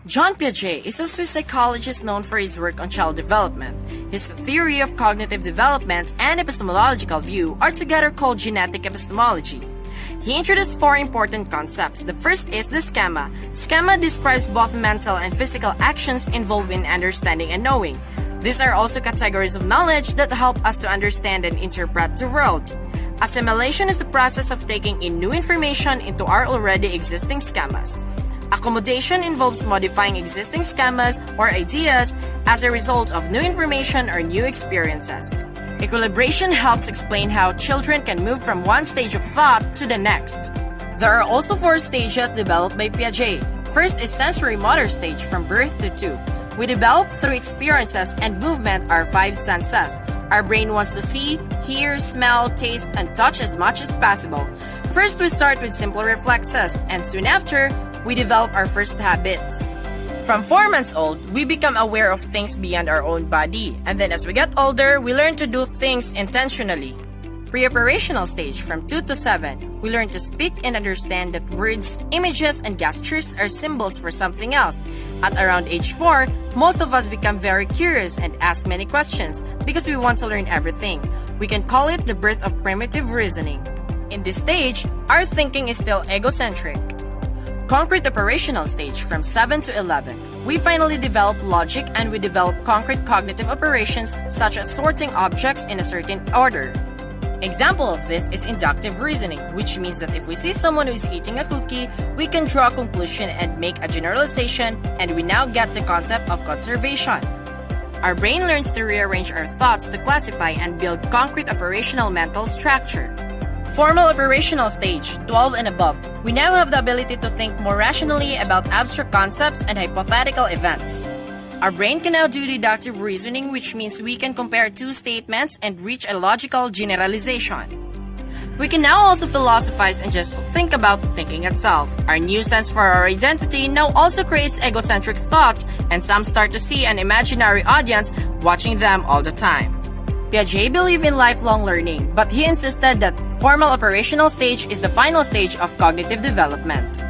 John Piaget is a Swiss psychologist known for his work on child development. His theory of cognitive development and epistemological view are together called genetic epistemology. He introduced four important concepts. The first is the schema. Schema describes both mental and physical actions involved in understanding and knowing. These are also categories of knowledge that help us to understand and interpret the world. Assimilation is the process of taking in new information into our already existing schemas. Accommodation involves modifying existing schemas or ideas as a result of new information or new experiences. Equilibration helps explain how children can move from one stage of thought to the next. There are also four stages developed by Piaget. First is sensory motor stage from birth to 2. We develop through experiences and movement our 5 senses. Our brain wants to see, hear, smell, taste, and touch as much as possible. First, we start with simple reflexes, and soon after, we develop our first habits. From 4 months old, we become aware of things beyond our own body, and then as we get older, we learn to do things intentionally. Pre-operational stage from 2 to 7, we learn to speak and understand that words, images, and gestures are symbols for something else. At around age 4, most of us become very curious and ask many questions because we want to learn everything. We can call it the birth of primitive reasoning. In this stage, our thinking is still egocentric. Concrete operational stage from 7 to 11, we finally develop logic and we develop concrete cognitive operations such as sorting objects in a certain order. Example of this is inductive reasoning, which means that if we see someone who is eating a cookie, we can draw a conclusion and make a generalization, and we now get the concept of conservation. Our brain learns to rearrange our thoughts to classify and build concrete operational mental structure. Formal operational stage, 12 and above, we now have the ability to think more rationally about abstract concepts and hypothetical events. Our brain can now do deductive reasoning, which means we can compare 2 statements and reach a logical generalization. We can now also philosophize and just think about thinking itself. Our new sense for our identity now also creates egocentric thoughts, and some start to see an imaginary audience watching them all the time. Piaget believed in lifelong learning, but he insisted that formal operational stage is the final stage of cognitive development.